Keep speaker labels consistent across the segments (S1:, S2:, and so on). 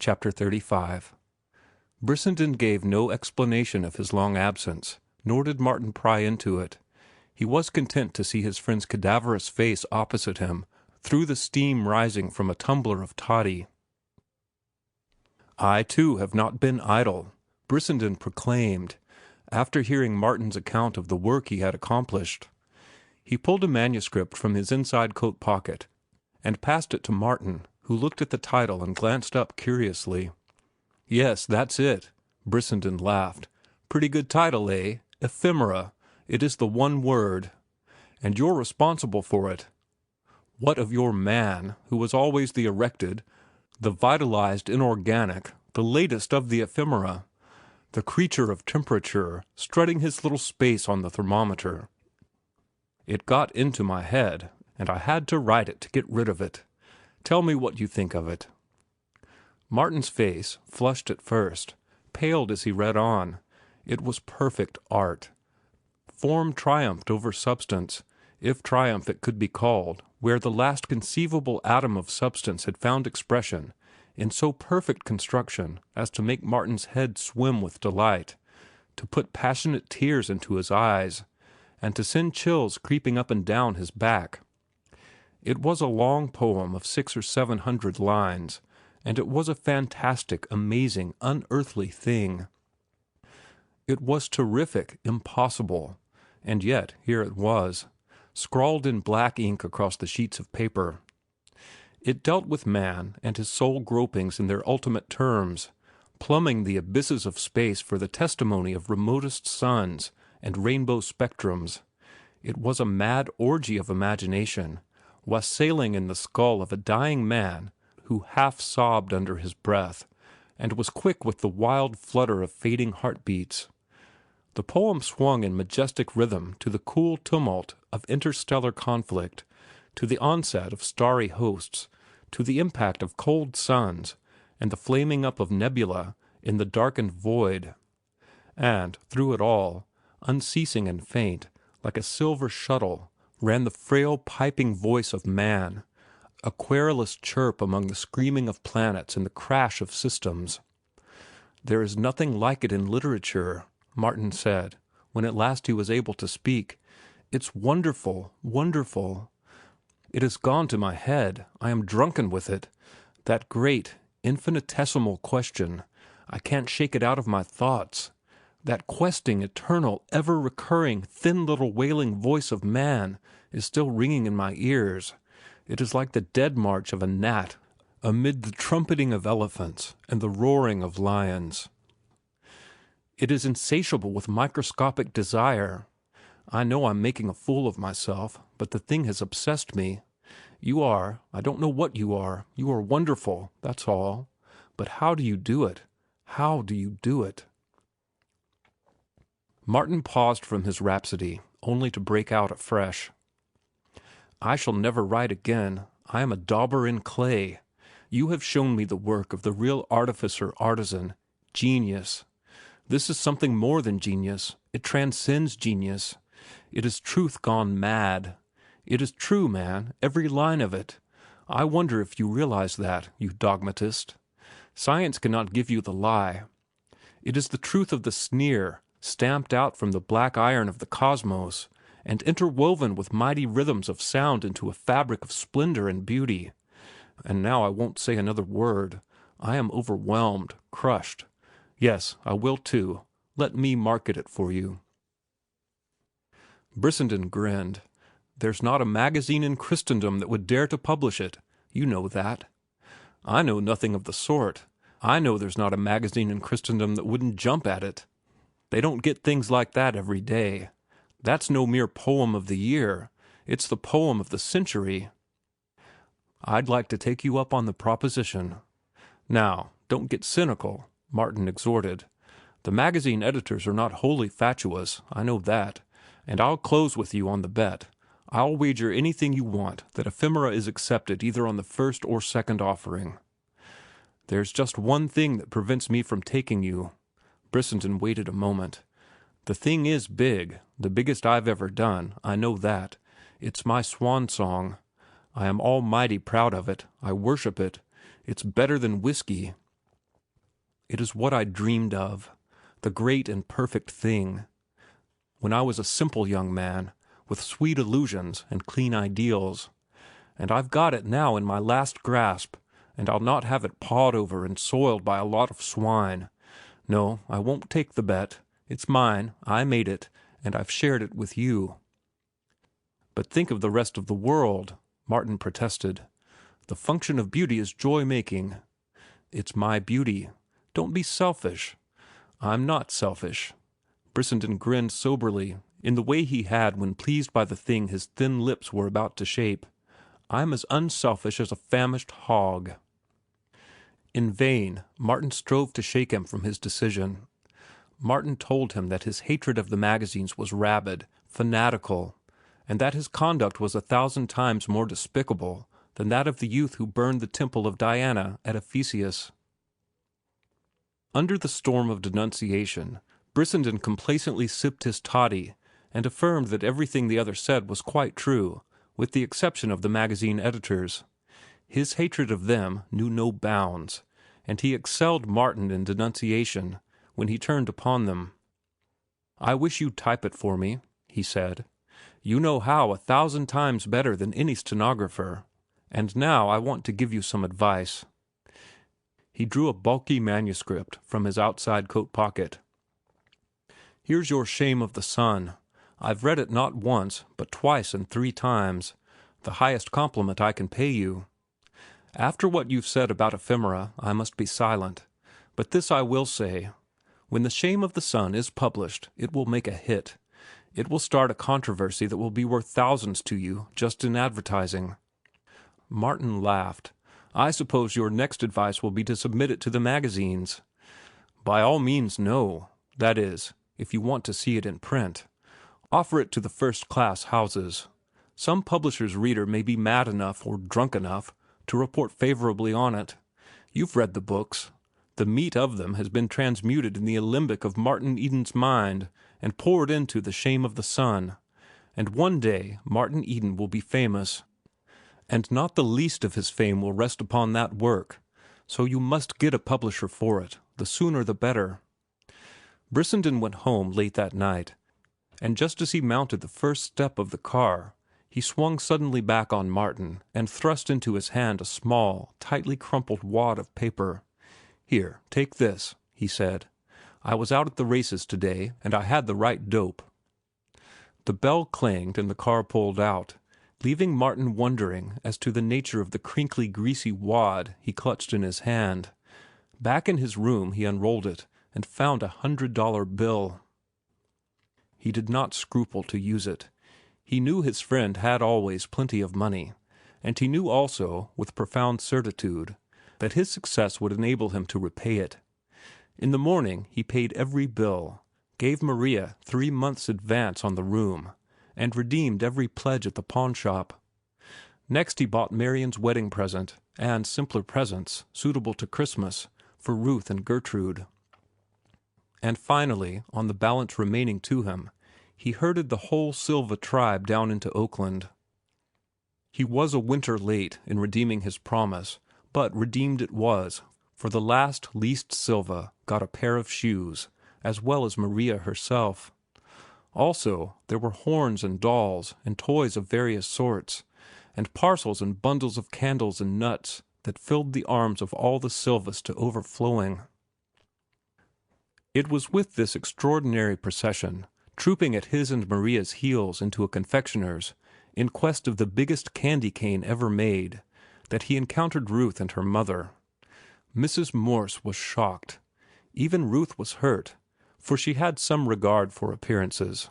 S1: Chapter 35 Brissenden gave no explanation of his long absence, nor did Martin pry into it. He was content to see his friend's cadaverous face opposite him through the steam rising from a tumbler of toddy. "I, too, have not been idle," Brissenden proclaimed, after hearing Martin's account of the work he had accomplished. He pulled a manuscript from his inside coat pocket and passed it to Martin, who looked at the title and glanced up curiously. "Yes, that's it," Brissenden laughed. "Pretty good title, eh? Ephemera. It is the one word. And you're responsible for it. What of your man, who was always the erected, the vitalized inorganic, the latest of the ephemera, the creature of temperature, strutting his little space on the thermometer? It got into my head, and I had to write it to get rid of it. Tell me what you think of it." Martin's face, flushed at first, paled as he read on. It was perfect art. Form triumphed over substance, if triumph it could be called, where the last conceivable atom of substance had found expression in so perfect construction as to make Martin's head swim with delight, to put passionate tears into his eyes, and to send chills creeping up and down his back. It was a long poem of 600 or 700 lines, and it was a fantastic, amazing, unearthly thing. It was terrific, impossible, and yet here it was, scrawled in black ink across the sheets of paper. It dealt with man and his soul gropings in their ultimate terms, plumbing the abysses of space for the testimony of remotest suns and rainbow spectrums. It was a mad orgy of imagination, wassailing in the skull of a dying man who half sobbed under his breath, and was quick with the wild flutter of fading heartbeats. The poem swung in majestic rhythm to the cool tumult of interstellar conflict, to the onset of starry hosts, to the impact of cold suns, and the flaming up of nebula in the darkened void. And through it all, unceasing and faint, like a silver shuttle, ran the frail piping voice of man, a querulous chirp among the screaming of planets and the crash of systems. "There is nothing like it in literature," Martin said, when at last he was able to speak. "It's wonderful, wonderful. It has gone to my head. I am drunken with it. That great, infinitesimal question. I can't shake it out of my thoughts. That questing, eternal, ever-recurring, thin little wailing voice of man is still ringing in my ears. It is like the dead march of a gnat amid the trumpeting of elephants and the roaring of lions. It is insatiable with microscopic desire. I know I'm making a fool of myself, but the thing has obsessed me. I don't know what you are wonderful, that's all. But how do you do it? How do you do it?" Martin paused from his rhapsody, only to break out afresh. "I shall never write again. I am a dauber in clay. You have shown me the work of the real artificer-artisan, genius. This is something more than genius. It transcends genius. It is truth gone mad. It is true, man, every line of it. I wonder if you realize that, you dogmatist. Science cannot give you the lie. It is the truth of the sneer, stamped out from the black iron of the cosmos, and interwoven with mighty rhythms of sound into a fabric of splendor and beauty. And now I won't say another word. I am overwhelmed, crushed. Yes, I will too. Let me market it for you." Brissenden grinned. "There's not a magazine in Christendom that would dare to publish it. You know that." "I know nothing of the sort. I know there's not a magazine in Christendom that wouldn't jump at it. They don't get things like that every day. That's no mere poem of the year. It's the poem of the century." "I'd like to take you up on the proposition." "Now, don't get cynical," Martin exhorted. "The magazine editors are not wholly fatuous, I know that, and I'll close with you on the bet. I'll wager anything you want that Ephemera is accepted either on the first or second offering. There's just one thing that prevents me from taking you." Brissenden waited a moment. "The thing is big, the biggest I've ever done, I know that. It's my swan song. I am almighty proud of it. I worship it. It's better than whiskey. It is what I dreamed of, the great and perfect thing, when I was a simple young man, with sweet illusions and clean ideals. And I've got it now in my last grasp, and I'll not have it pawed over and soiled by a lot of swine. No, I won't take the bet. It's mine, I made it, and I've shared it with you." "But think of the rest of the world," Martin protested. "The function of beauty is joy-making." "It's my beauty. Don't be selfish." "I'm not selfish." Brissenden grinned soberly, in the way he had when pleased by the thing his thin lips were about to shape. "I'm as unselfish as a famished hog." In vain, Martin strove to shake him from his decision. Martin told him that his hatred of the magazines was rabid, fanatical, and that his conduct was 1,000 times more despicable than that of the youth who burned the temple of Diana at Ephesus. Under the storm of denunciation, Brissenden complacently sipped his toddy and affirmed that everything the other said was quite true, with the exception of the magazine editors. His hatred of them knew no bounds, and he excelled Martin in denunciation when he turned upon them. "I wish you'd type it for me," he said. "You know how 1,000 times better than any stenographer. And now I want to give you some advice." He drew a bulky manuscript from his outside coat pocket. "Here's your Shame of the Sun. I've read it not once, but twice and 3 times. The highest compliment I can pay you. After what you've said about ephemera, I must be silent. But this I will say. When The Shame of the Sun is published, it will make a hit. It will start a controversy that will be worth thousands to you just in advertising." Martin laughed. "I suppose your next advice will be to submit it to the magazines." "By all means, no. That is, if you want to see it in print. Offer it to the first-class houses. Some publisher's reader may be mad enough or drunk enough to report favorably on it. You've read the books. The meat of them has been transmuted in the alembic of Martin Eden's mind and poured into The Shame of the Sun. And one day Martin Eden will be famous. And not the least of his fame will rest upon that work. So you must get a publisher for it. The sooner the better." Brissenden went home late that night, and just as he mounted the first step of the car, he swung suddenly back on Martin and thrust into his hand a small, tightly crumpled wad of paper. "Here, take this," he said. "I was out at the races today, and I had the right dope." The bell clanged and the car pulled out, leaving Martin wondering as to the nature of the crinkly, greasy wad he clutched in his hand. Back in his room he unrolled it and found $100 bill. He did not scruple to use it. He knew his friend had always plenty of money, and he knew also, with profound certitude, that his success would enable him to repay it. In the morning he paid every bill, gave Maria 3 months' advance on the room, and redeemed every pledge at the pawnshop. Next he bought Marian's wedding present and simpler presents, suitable to Christmas, for Ruth and Gertrude. And finally, on the balance remaining to him, he herded the whole Silva tribe down into Oakland. He was a winter late in redeeming his promise, but redeemed it was, for the last least Silva got a pair of shoes, as well as Maria herself. Also, there were horns and dolls and toys of various sorts, and parcels and bundles of candles and nuts that filled the arms of all the Silvas to overflowing. It was with this extraordinary procession, trooping at his and Maria's heels into a confectioner's, in quest of the biggest candy cane ever made, that he encountered Ruth and her mother. Mrs. Morse was shocked. Even Ruth was hurt, for she had some regard for appearances,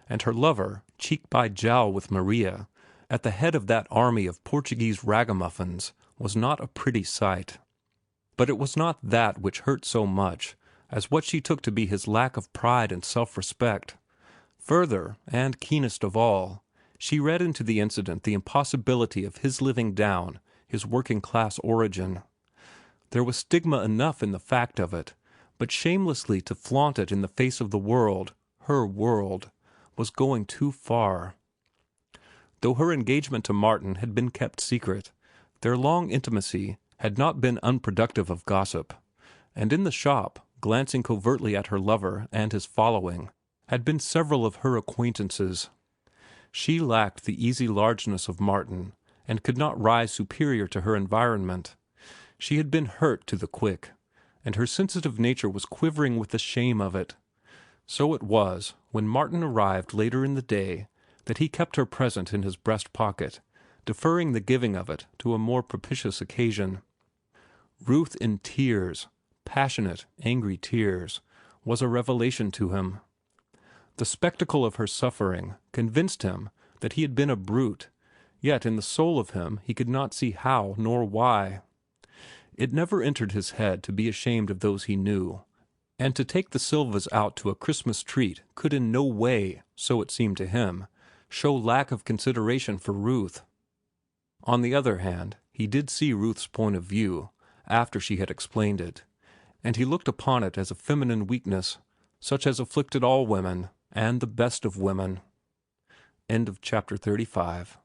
S1: and her lover, cheek by jowl with Maria, at the head of that army of Portuguese ragamuffins, was not a pretty sight. But it was not that which hurt so much as what she took to be his lack of pride and self-respect. Further, and keenest of all, she read into the incident the impossibility of his living down his working-class origin. There was stigma enough in the fact of it, but shamelessly to flaunt it in the face of the world, her world, was going too far. Though her engagement to Martin had been kept secret, their long intimacy had not been unproductive of gossip. And in the shop, glancing covertly at her lover and his following, had been several of her acquaintances. She lacked the easy largeness of Martin, and could not rise superior to her environment. She had been hurt to the quick, and her sensitive nature was quivering with the shame of it. So it was, when Martin arrived later in the day, that he kept her present in his breast pocket, deferring the giving of it to a more propitious occasion. Ruth in tears, passionate, angry tears, was a revelation to him. The spectacle of her suffering convinced him that he had been a brute, yet in the soul of him he could not see how nor why. It never entered his head to be ashamed of those he knew, and to take the Silvas out to a Christmas treat could in no way, so it seemed to him, show lack of consideration for Ruth. On the other hand, he did see Ruth's point of view, after she had explained it, and he looked upon it as a feminine weakness, such as afflicted all women, and the best of women. End of chapter 35.